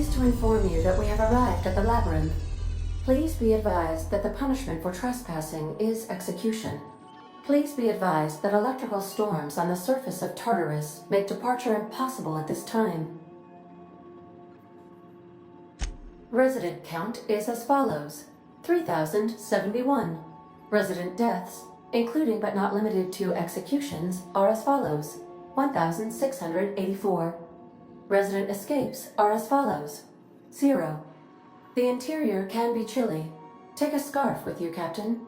pleased to inform you that we have arrived at the labyrinth. Please be advised that the punishment for trespassing is execution. Please be advised that electrical storms on the surface of Tartarus make departure impossible at this time. Resident count is as follows: 3,071. Resident deaths, including but not limited to executions, are as follows: 1,684. Resident escapes are as follows: 0. The interior can be chilly. Take a scarf with you, Captain.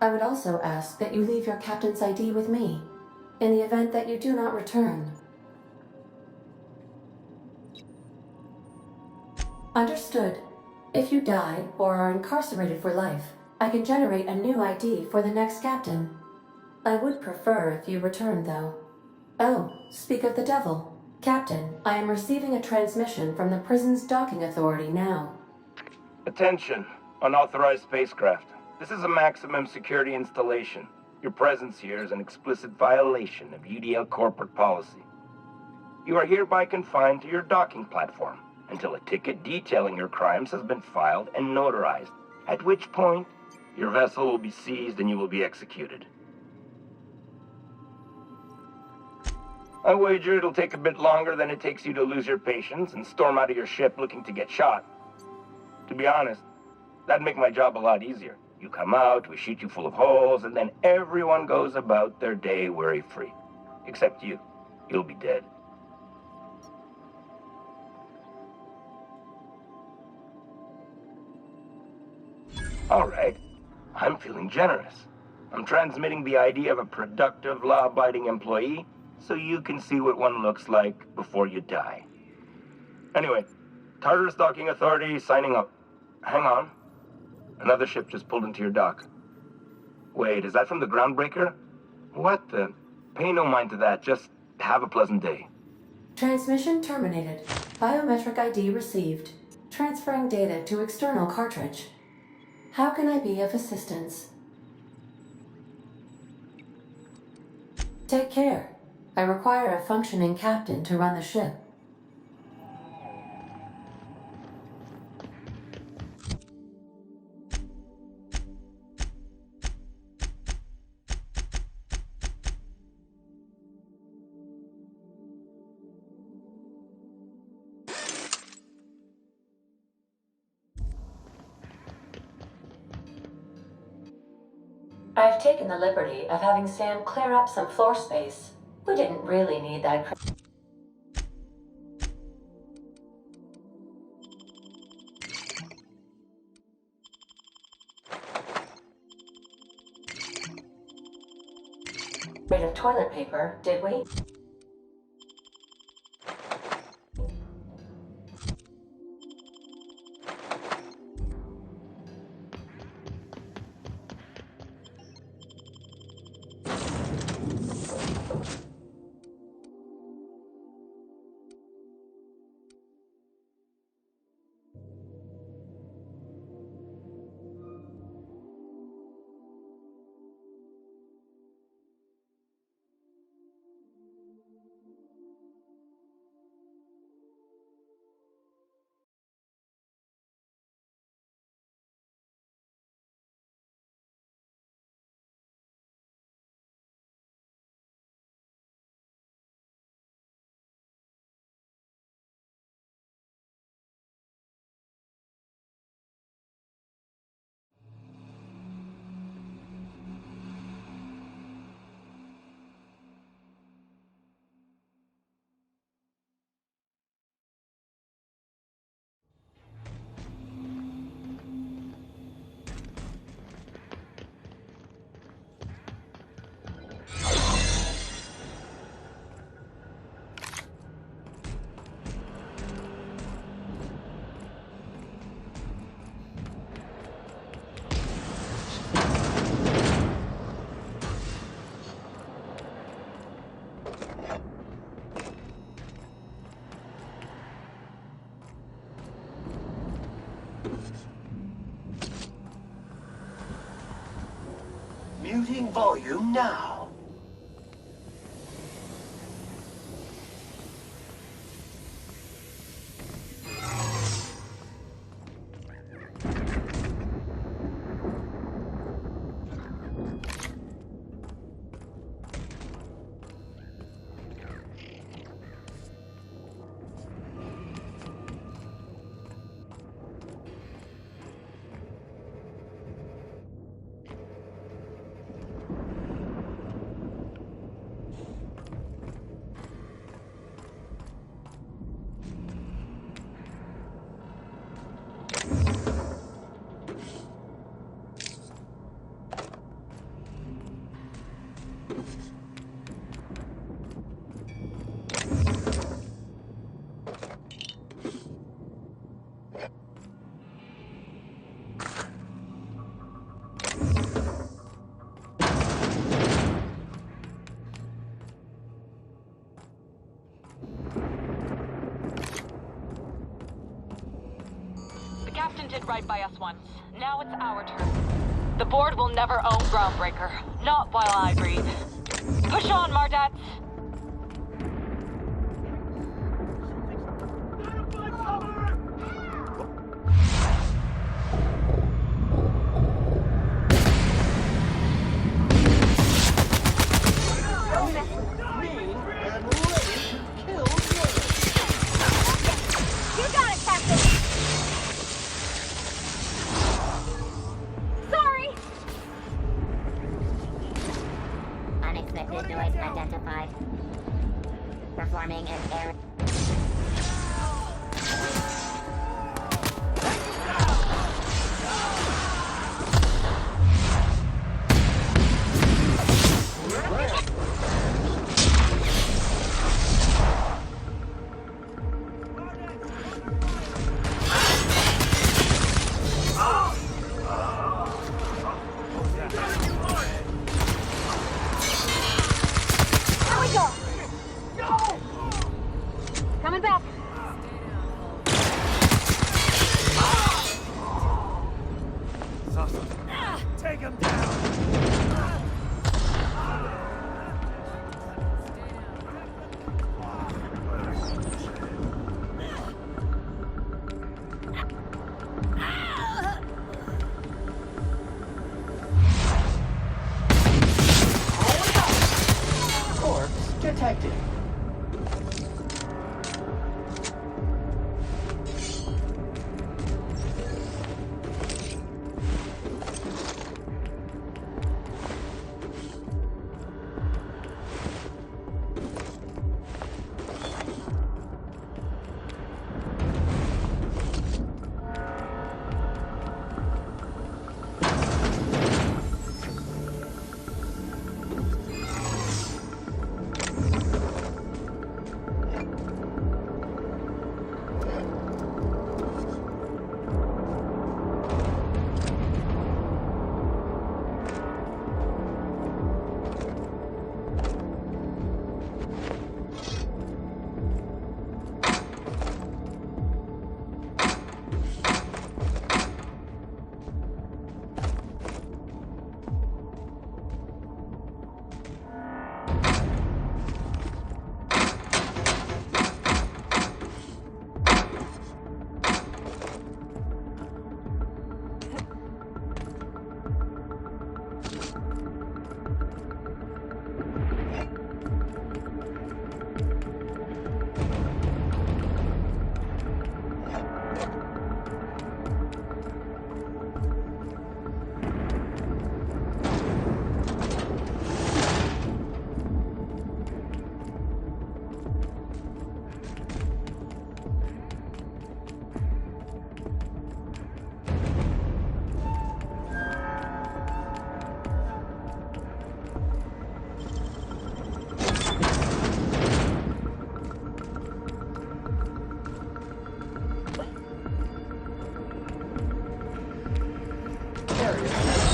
I would also ask that you leave your captain's ID with me, in the event that you do not return. Understood. If you die or are incarcerated for life, I can generate a new ID for the next captain. I would prefer if you return, though. Oh, speak of the devil. Captain, I am receiving a transmission from the prison's docking authority now. Attention, unauthorized spacecraft. This is a maximum security installation. Your presence here is an explicit violation of UDL corporate policy. You are hereby confined to your docking platform until a ticket detailing your crimes has been filed and notarized, at which point your vessel will be seized and you will be executed. I wager it'll take a bit longer than it takes you to lose your patience and storm out of your ship looking to get shot. To be honest, that'd make my job a lot easier. You come out, we shoot you full of holes, and then everyone goes about their day worry-free. Except you. You'll be dead. All right. I'm feeling generous. I'm transmitting the idea of a productive, law-abiding employee so you can see what one looks like before you die. Anyway, Tartarus Docking Authority signing up. Hang on. Another ship just pulled into your dock. Wait, is that from the Groundbreaker? What the? Pay no mind to that. Just have a pleasant day. Transmission terminated. Biometric ID received. Transferring data to external cartridge. How can I be of assistance? Take care. I require a functioning captain to run the ship. I've taken the liberty of having Sam clear up some floor space. We didn't really need that. Rate of toilet paper, did we? Muting volume now. Captain did right by us once. Now it's our turn. The board will never own Groundbreaker. Not while I breathe. Push on, Mardats! Mean and ready to kill you. You got it, Captain! Sorry! Unexpected noise identified. Performing an error. Here we go! Coming back. Take him down! Corpse detected.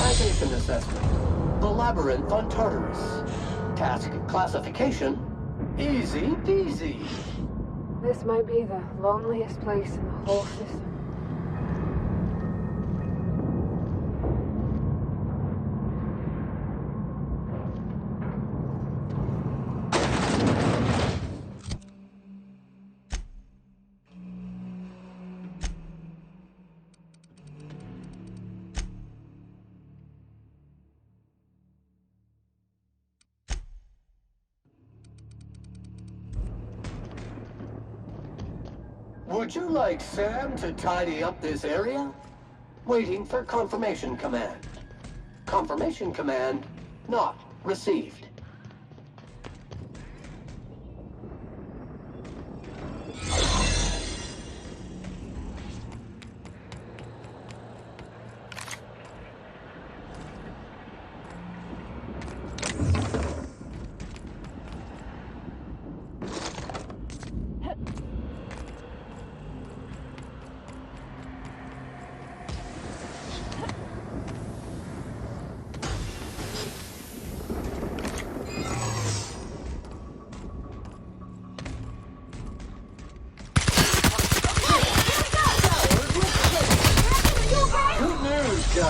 Citation assessment. The Labyrinth on Tartarus. Task classification. Easy peasy. This might be the loneliest place in the whole system. Would you like Sam to tidy up this area? Waiting for confirmation command. Confirmation command not received.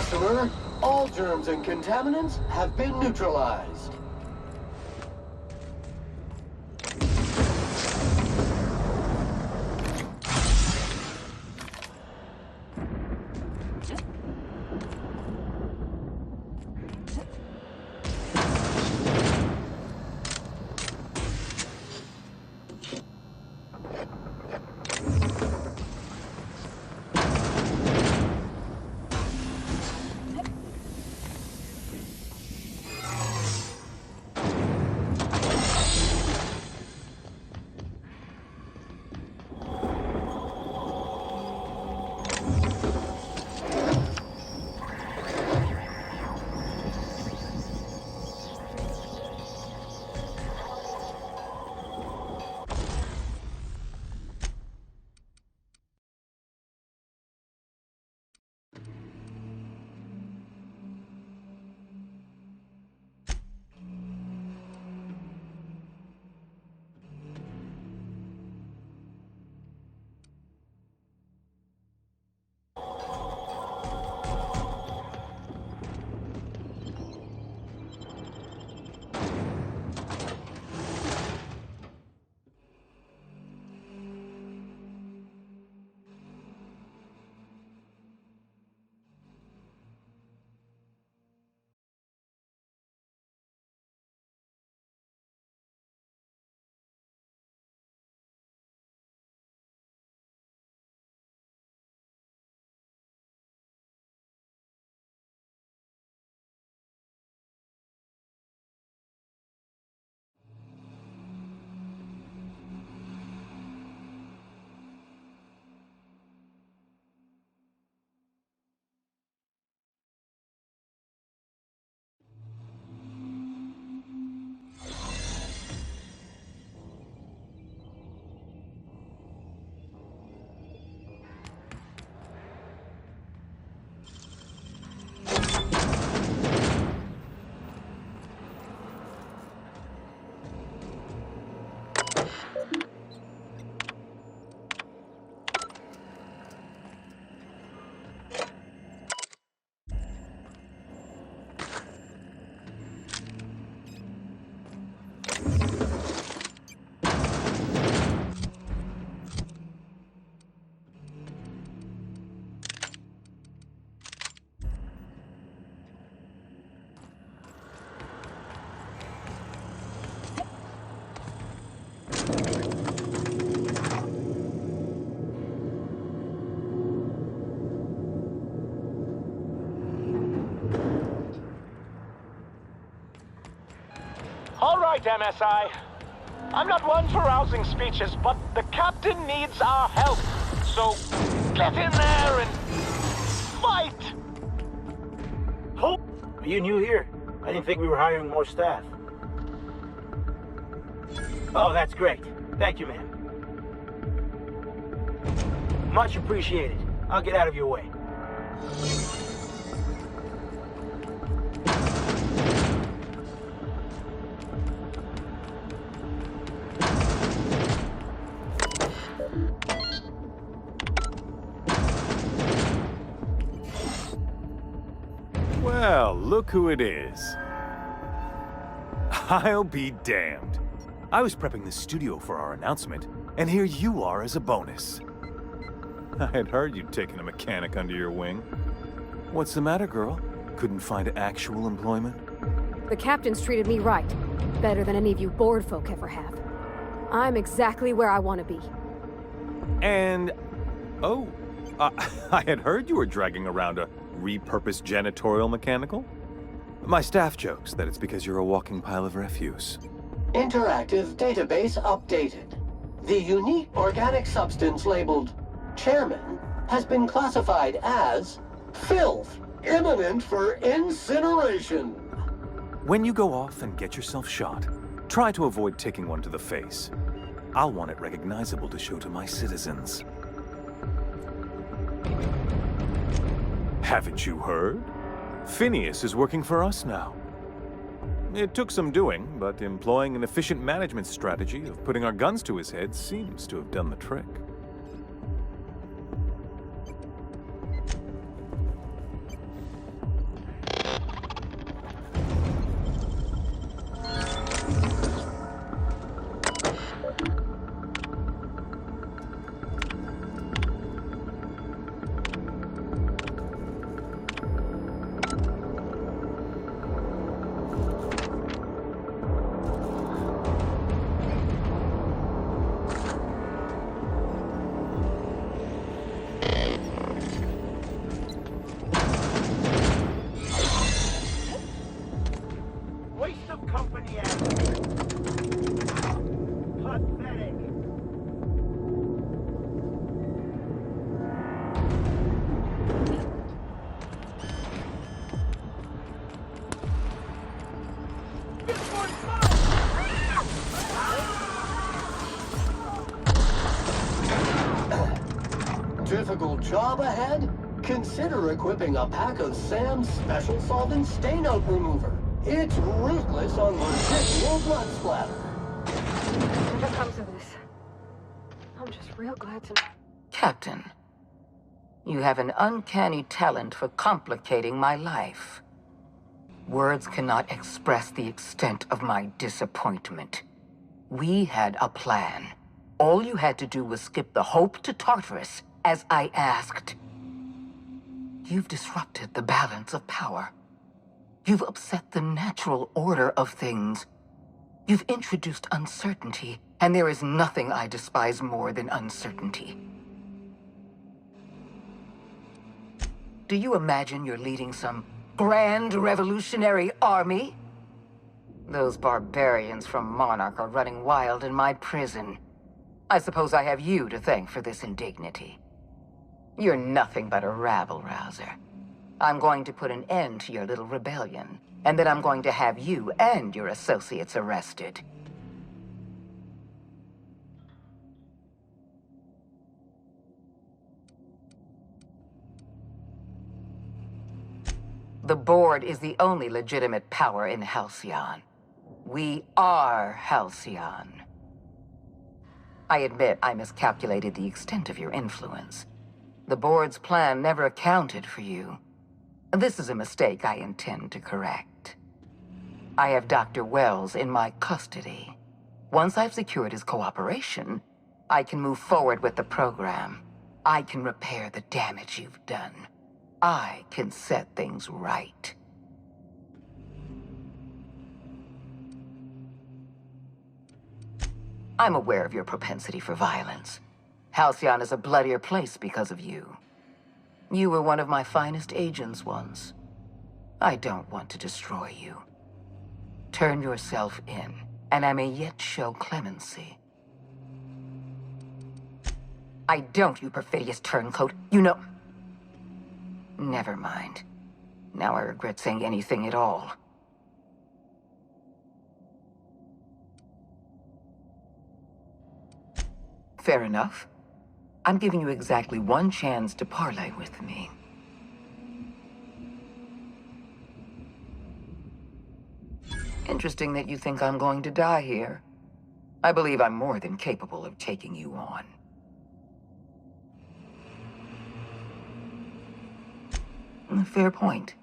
customer. All germs and contaminants have been neutralized. All right, MSI. I'm not one for rousing speeches, but the captain needs our help. So, get in there and fight! Oh, are you new here? I didn't think we were hiring more staff. Oh, that's great. Thank you, ma'am. Much appreciated. I'll get out of your way. Well, look who it is. I'll be damned. I was prepping the studio for our announcement, and here you are as a bonus. I had heard you'd taken a mechanic under your wing. What's the matter, girl? Couldn't find actual employment? The captain's treated me right. Better than any of you bored folk ever have. I'm exactly where I want to be. And... oh, I had heard you were dragging around a repurposed janitorial mechanical? My staff jokes that it's because you're a walking pile of refuse. Interactive database updated. The unique organic substance labeled Chairman has been classified as filth, imminent for incineration. When you go off and get yourself shot, try to avoid taking one to the face. I'll want it recognizable to show to my citizens. Haven't you heard? Phineas is working for us now. It took some doing, but employing an efficient management strategy of putting our guns to his head seems to have done the trick. difficult job ahead? Consider equipping a pack of Sam's special solvent stain-out remover. It's ruthless on residual blood splatter. If it comes to this, I'm just real glad to... Captain, you have an uncanny talent for complicating my life. Words cannot express the extent of my disappointment. We had a plan. All you had to do was skip the Hope to Tartarus, as I asked. You've disrupted the balance of power. You've upset the natural order of things. You've introduced uncertainty, and there is nothing I despise more than uncertainty. Do you imagine you're leading some grand revolutionary army? Those barbarians from Monarch are running wild in my prison. I suppose I have you to thank for this indignity. You're nothing but a rabble-rouser. I'm going to put an end to your little rebellion, and then I'm going to have you and your associates arrested. The Board is the only legitimate power in Halcyon. We are Halcyon. I admit I miscalculated the extent of your influence. The Board's plan never accounted for you. This is a mistake I intend to correct. I have Dr. Wells in my custody. Once I've secured his cooperation, I can move forward with the program. I can repair the damage you've done. I can set things right. I'm aware of your propensity for violence. Halcyon is a bloodier place because of you. You were one of my finest agents once. I don't want to destroy you. Turn yourself in, and I may yet show clemency. I don't, you perfidious turncoat. You know... Never mind. Now I regret saying anything at all. Fair enough. I'm giving you exactly one chance to parley with me. Interesting that you think I'm going to die here. I believe I'm more than capable of taking you on. Fair point.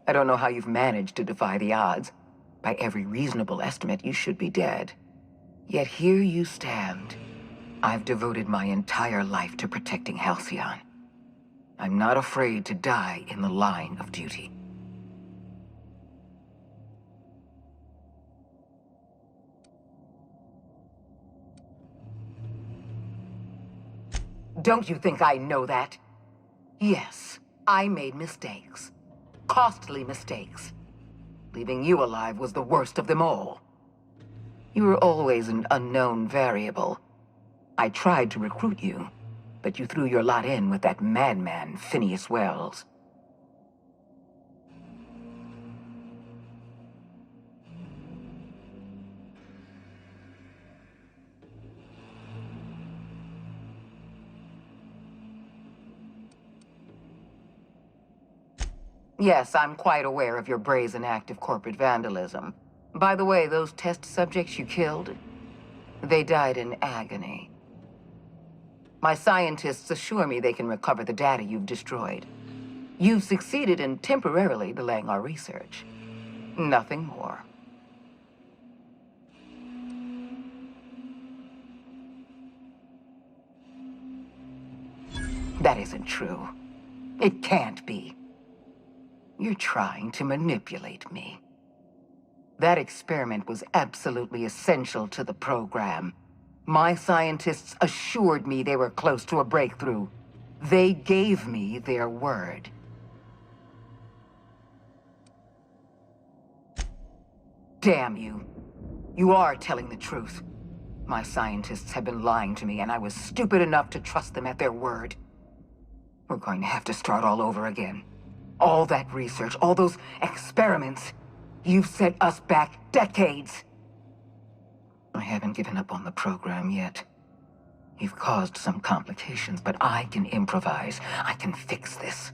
I don't know how you've managed to defy the odds. By every reasonable estimate, you should be dead. Yet here you stand. I've devoted my entire life to protecting Halcyon. I'm not afraid to die in the line of duty. Don't you think I know that? Yes, I made mistakes. Costly mistakes. Leaving you alive was the worst of them all. You were always an unknown variable. I tried to recruit you, but you threw your lot in with that madman, Phineas Wells. Yes, I'm quite aware of your brazen act of corporate vandalism. By the way, those test subjects you killed, they died in agony. My scientists assure me they can recover the data you've destroyed. You've succeeded in temporarily delaying our research. Nothing more. That isn't true. It can't be. You're trying to manipulate me. That experiment was absolutely essential to the program. My scientists assured me they were close to a breakthrough. They gave me their word. Damn you. You are telling the truth. My scientists have been lying to me, and I was stupid enough to trust them at their word. We're going to have to start all over again. All that research, all those experiments, you've set us back decades. I haven't given up on the program yet. You've caused some complications, but I can improvise. I can fix this.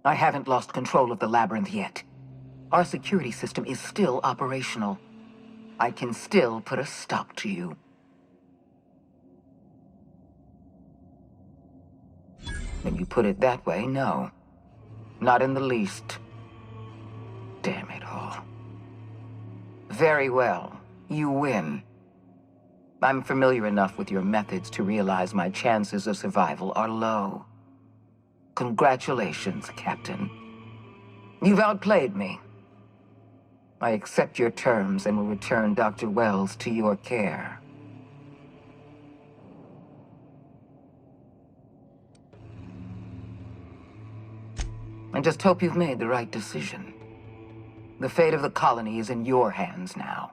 I haven't lost control of the labyrinth yet. Our security system is still operational. I can still put a stop to you. When you put it that way, no. Not in the least. Damn it all. Very well. You win. I'm familiar enough with your methods to realize my chances of survival are low. Congratulations, Captain. You've outplayed me. I accept your terms and will return Dr. Wells to your care. I just hope you've made the right decision. The fate of the colony is in your hands now.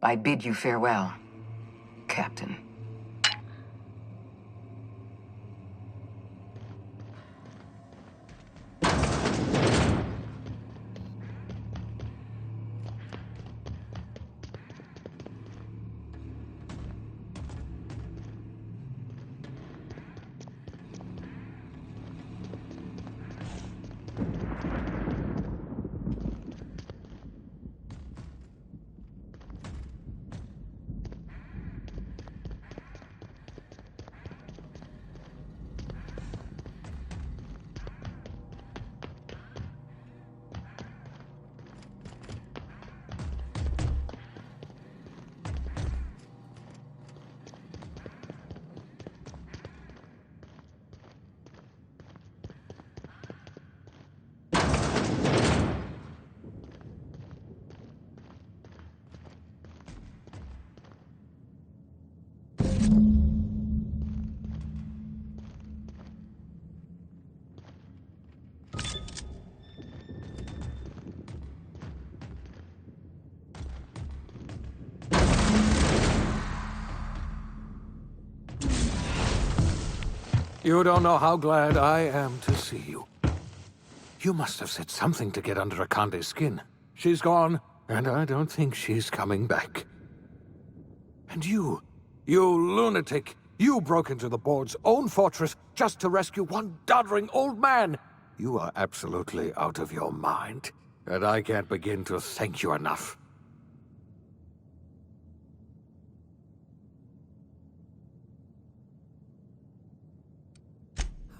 I bid you farewell, Captain. You don't know how glad I am to see you. You must have said something to get under Akande's skin. She's gone, and I don't think she's coming back. And you lunatic, you broke into the board's own fortress just to rescue one doddering old man. You are absolutely out of your mind, and I can't begin to thank you enough.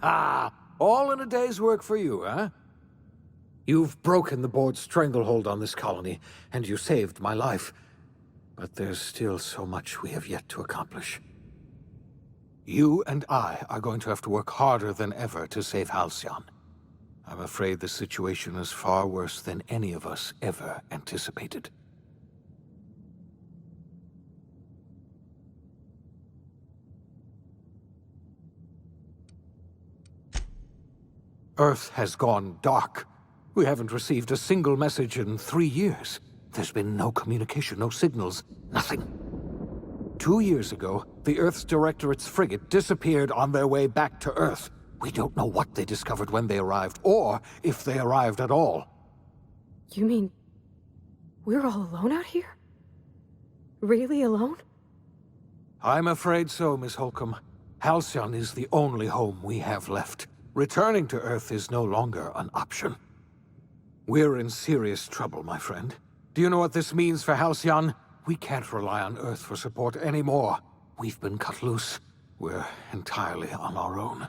Ah, all in a day's work for you, huh? You've broken the board's stranglehold on this colony, and you saved my life. But there's still so much we have yet to accomplish. You and I are going to have to work harder than ever to save Halcyon. I'm afraid the situation is far worse than any of us ever anticipated. Earth has gone dark. We haven't received a single message in 3 years. There's been no communication, no signals, nothing. 2 years ago, the Earth's Directorate's frigate disappeared on their way back to Earth. We don't know what they discovered when they arrived, or if they arrived at all. You mean... we're all alone out here? Really alone? I'm afraid so, Miss Holcomb. Halcyon is the only home we have left. Returning to Earth is no longer an option. We're in serious trouble, my friend. Do you know what this means for Halcyon? We can't rely on Earth for support anymore. We've been cut loose. We're entirely on our own.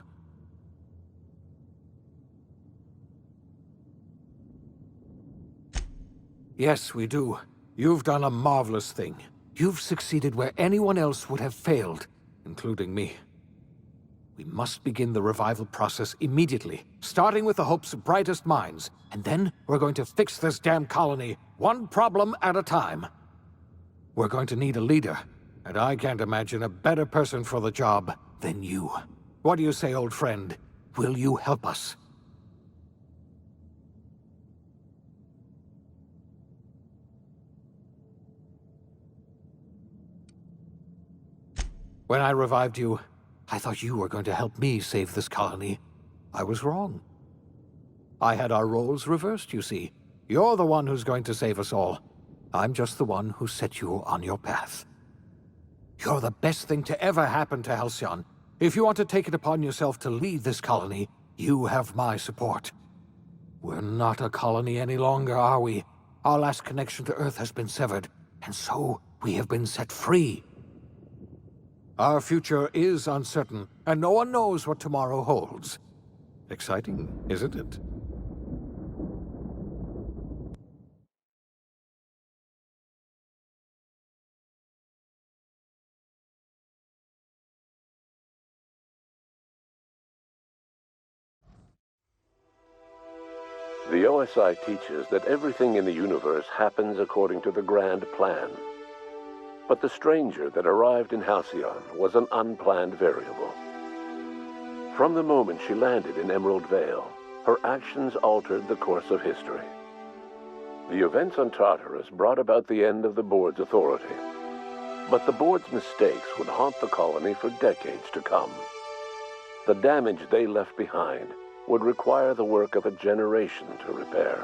Yes, we do. You've done a marvelous thing. You've succeeded where anyone else would have failed, including me. We must begin the revival process immediately, starting with the Hope's brightest minds, and then we're going to fix this damn colony, one problem at a time. We're going to need a leader, and I can't imagine a better person for the job than you. What do you say, old friend? Will you help us? When I revived you, I thought you were going to help me save this colony. I was wrong. I had our roles reversed, you see. You're the one who's going to save us all. I'm just the one who set you on your path. You're the best thing to ever happen to Halcyon. If you want to take it upon yourself to lead this colony, you have my support. We're not a colony any longer, are we? Our last connection to Earth has been severed, and so we have been set free. Our future is uncertain, and no one knows what tomorrow holds. Exciting, isn't it? The OSI teaches that everything in the universe happens according to the grand plan. But the stranger that arrived in Halcyon was an unplanned variable. From the moment she landed in Emerald Vale, her actions altered the course of history. The events on Tartarus brought about the end of the board's authority. But the board's mistakes would haunt the colony for decades to come. The damage they left behind would require the work of a generation to repair.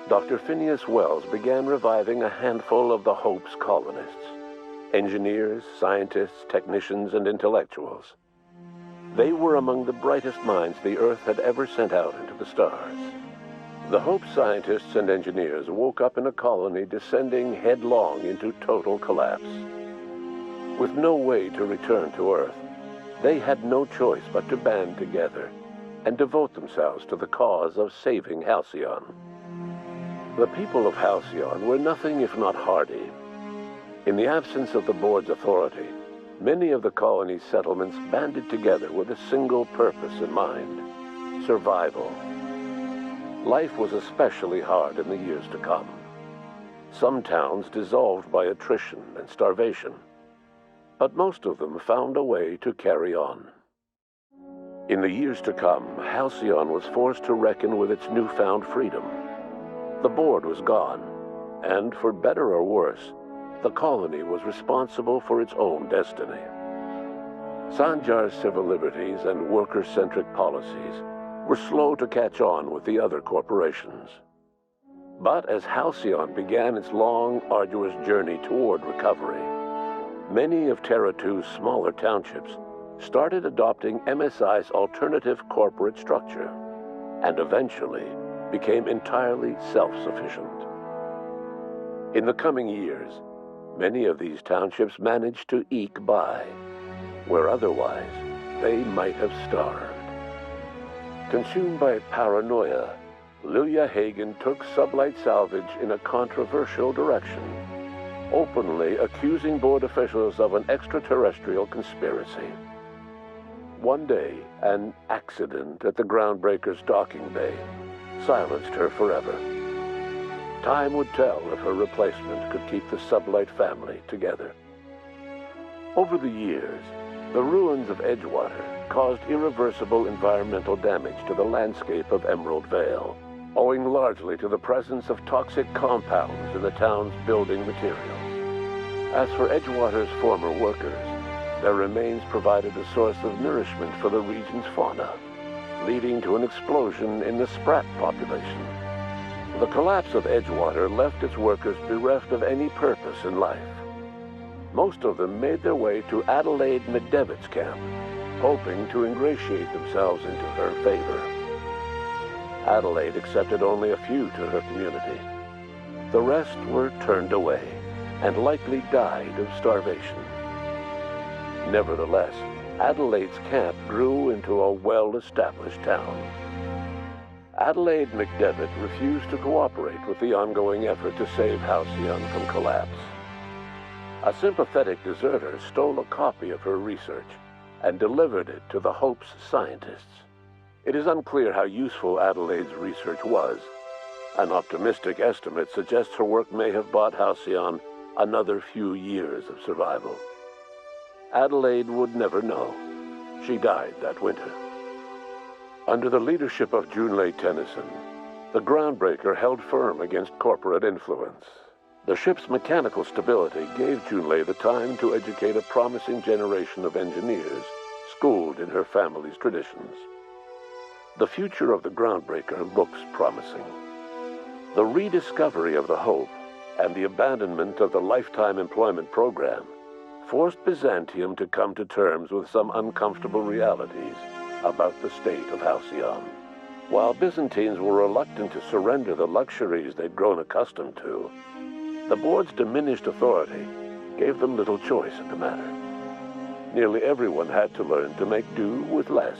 Dr. Phineas Wells began reviving a handful of the Hope's colonists. Engineers, scientists, technicians, and intellectuals. They were among the brightest minds the Earth had ever sent out into the stars. The Hope scientists and engineers woke up in a colony descending headlong into total collapse. With no way to return to Earth, they had no choice but to band together and devote themselves to the cause of saving Halcyon. The people of Halcyon were nothing if not hardy. In the absence of the board's authority, many of the colony's settlements banded together with a single purpose in mind: survival. Life was especially hard in the years to come. Some towns dissolved by attrition and starvation, but most of them found a way to carry on. In the years to come, Halcyon was forced to reckon with its newfound freedom. The board was gone, and for better or worse, the colony was responsible for its own destiny. Sanjar's civil liberties and worker-centric policies were slow to catch on with the other corporations. But as Halcyon began its long, arduous journey toward recovery, many of Terra 2's smaller townships started adopting MSI's alternative corporate structure, and eventually became entirely self-sufficient. In the coming years, many of these townships managed to eke by, where otherwise they might have starved. Consumed by paranoia, Lilia Hagen took Sublight Salvage in a controversial direction, openly accusing board officials of an extraterrestrial conspiracy. One day, an accident at the Groundbreaker's docking bay silenced her forever. Time would tell if her replacement could keep the Sublight family together. Over the years, the ruins of Edgewater caused irreversible environmental damage to the landscape of Emerald Vale, owing largely to the presence of toxic compounds in the town's building materials. As for Edgewater's former workers, their remains provided a source of nourishment for the region's fauna, leading to an explosion in the sprat population. The collapse of Edgewater left its workers bereft of any purpose in life. Most of them made their way to Adelaide McDevitt's camp, hoping to ingratiate themselves into her favor. Adelaide accepted only a few to her community. The rest were turned away and likely died of starvation. Nevertheless, Adelaide's camp grew into a well-established town. Adelaide McDevitt refused to cooperate with the ongoing effort to save Halcyon from collapse. A sympathetic deserter stole a copy of her research and delivered it to the Hope's scientists. It is unclear how useful Adelaide's research was. An optimistic estimate suggests her work may have bought Halcyon another few years of survival. Adelaide would never know. She died that winter. Under the leadership of Junlei Tennyson, the Groundbreaker held firm against corporate influence. The ship's mechanical stability gave Junlei the time to educate a promising generation of engineers, schooled in her family's traditions. The future of the Groundbreaker looks promising. The rediscovery of the Hope and the abandonment of the lifetime employment program forced Byzantium to come to terms with some uncomfortable realities about the state of Halcyon. While Byzantines were reluctant to surrender the luxuries they'd grown accustomed to, the board's diminished authority gave them little choice in the matter. Nearly everyone had to learn to make do with less.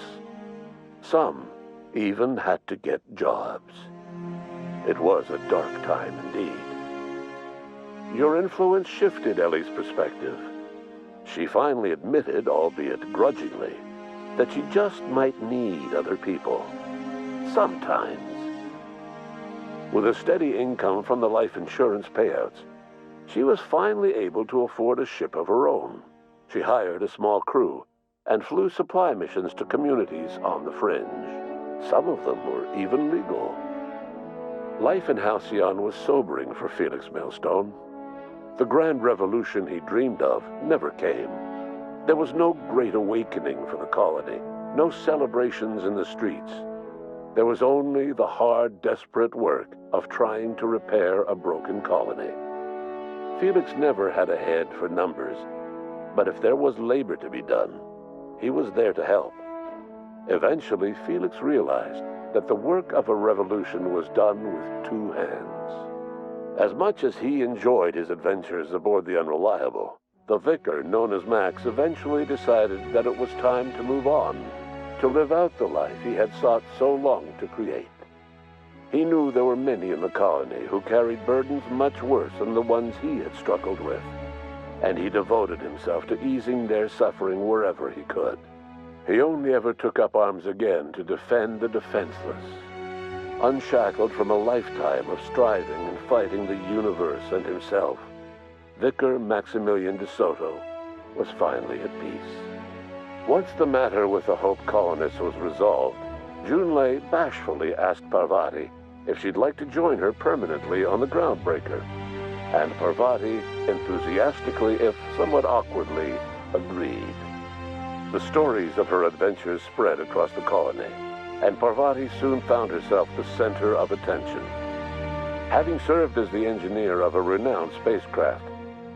Some even had to get jobs. It was a dark time indeed. Your influence shifted Ellie's perspective. She finally admitted, albeit grudgingly, that she just might need other people. Sometimes. With a steady income from the life insurance payouts, she was finally able to afford a ship of her own. She hired a small crew and flew supply missions to communities on the fringe. Some of them were even legal. Life in Halcyon was sobering for Felix Millstone. The grand revolution he dreamed of never came. There was no great awakening for the colony, no celebrations in the streets. There was only the hard, desperate work of trying to repair a broken colony. Felix never had a head for numbers, but if there was labor to be done, he was there to help. Eventually, Felix realized that the work of a revolution was done with two hands. As much as he enjoyed his adventures aboard the Unreliable, the vicar, known as Max, eventually decided that it was time to move on, to live out the life he had sought so long to create. He knew there were many in the colony who carried burdens much worse than the ones he had struggled with, and he devoted himself to easing their suffering wherever he could. He only ever took up arms again to defend the defenseless. Unshackled from a lifetime of striving and fighting the universe and himself, Vicar Maximilian de Soto was finally at peace. Once the matter with the Hope colonists was resolved, Junlei bashfully asked Parvati if she'd like to join her permanently on the Groundbreaker, and Parvati enthusiastically, if somewhat awkwardly, agreed. The stories of her adventures spread across the colony, and Parvati soon found herself the center of attention. Having served as the engineer of a renowned spacecraft,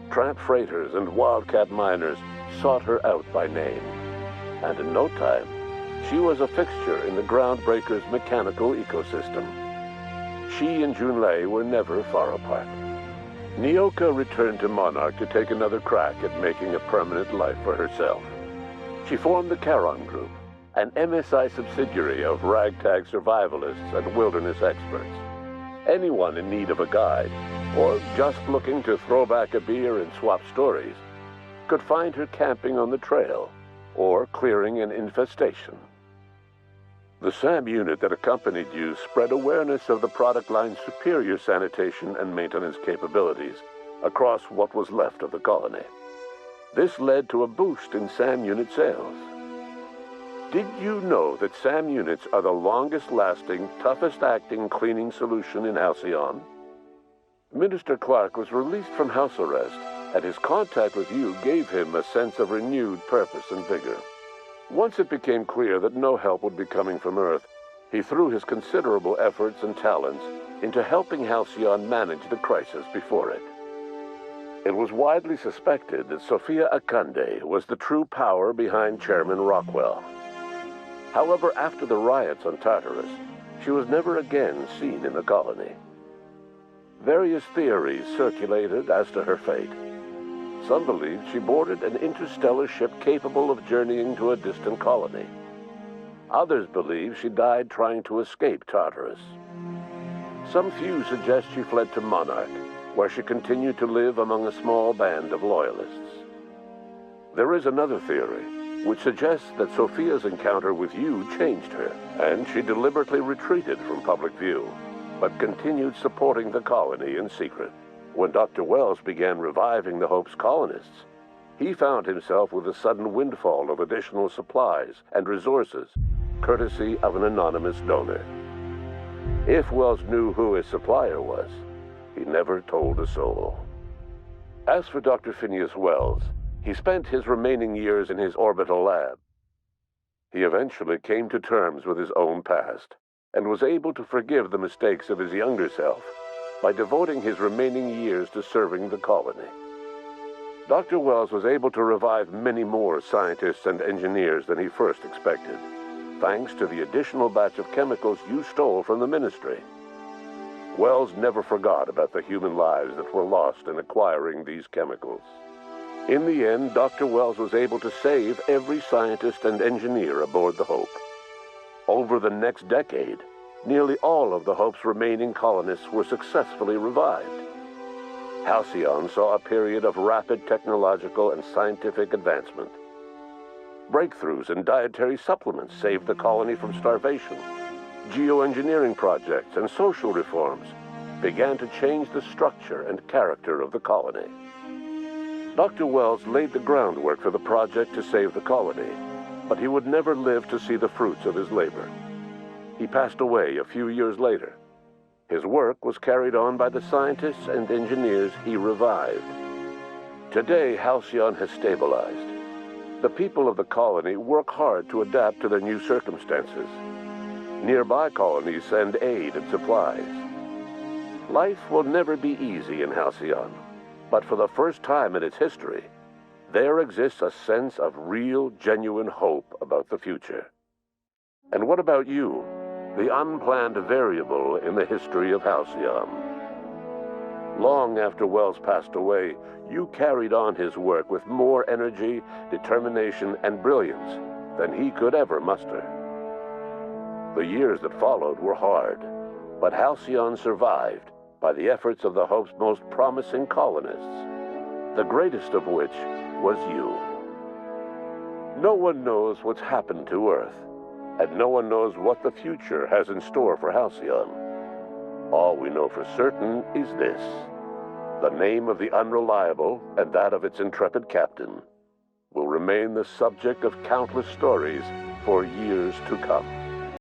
tramp freighters and wildcat miners sought her out by name, and in no time, she was a fixture in the Groundbreaker's mechanical ecosystem. She and Junlei were never far apart. Nyoka returned to Monarch to take another crack at making a permanent life for herself. She formed the Charon Group, an MSI subsidiary of ragtag survivalists and wilderness experts. Anyone in need of a guide, or just looking to throw back a beer and swap stories, could find her camping on the trail, or clearing an infestation. The SAM unit that accompanied you spread awareness of the product line's superior sanitation and maintenance capabilities across what was left of the colony. This led to a boost in SAM unit sales. Did you know that SAM units are the longest-lasting, toughest-acting cleaning solution in Halcyon? Minister Clark was released from house arrest, and his contact with you gave him a sense of renewed purpose and vigor. Once it became clear that no help would be coming from Earth, he threw his considerable efforts and talents into helping Halcyon manage the crisis before it. It was widely suspected that Sophia Akande was the true power behind Chairman Rockwell. However, after the riots on Tartarus, she was never again seen in the colony. Various theories circulated as to her fate. Some believed she boarded an interstellar ship capable of journeying to a distant colony. Others believe she died trying to escape Tartarus. Some few suggest she fled to Monarch, where she continued to live among a small band of loyalists. There is another theory, which suggests that Sophia's encounter with you changed her, and she deliberately retreated from public view, but continued supporting the colony in secret. When Dr. Wells began reviving the Hope's colonists, he found himself with a sudden windfall of additional supplies and resources, courtesy of an anonymous donor. If Wells knew who his supplier was, he never told a soul. As for Dr. Phineas Wells, he spent his remaining years in his orbital lab. He eventually came to terms with his own past, and was able to forgive the mistakes of his younger self by devoting his remaining years to serving the colony. Dr. Wells was able to revive many more scientists and engineers than he first expected, thanks to the additional batch of chemicals you stole from the Ministry. Wells never forgot about the human lives that were lost in acquiring these chemicals. In the end, Dr. Wells was able to save every scientist and engineer aboard the Hope. Over the next decade, nearly all of the Hope's remaining colonists were successfully revived. Halcyon saw a period of rapid technological and scientific advancement. Breakthroughs in dietary supplements saved the colony from starvation. Geoengineering projects and social reforms began to change the structure and character of the colony. Dr. Wells laid the groundwork for the project to save the colony, but he would never live to see the fruits of his labor. He passed away a few years later. His work was carried on by the scientists and engineers he revived. Today, Halcyon has stabilized. The people of the colony work hard to adapt to their new circumstances. Nearby colonies send aid and supplies. Life will never be easy in Halcyon, but for the first time in its history, there exists a sense of real, genuine hope about the future. And what about you, the unplanned variable in the history of Halcyon? Long after Wells passed away, you carried on his work with more energy, determination, and brilliance than he could ever muster. The years that followed were hard, but Halcyon survived by the efforts of the Hope's most promising colonists, the greatest of which was you. No one knows what's happened to Earth, and no one knows what the future has in store for Halcyon. All we know for certain is this: the name of the Unreliable and that of its intrepid captain will remain the subject of countless stories for years to come.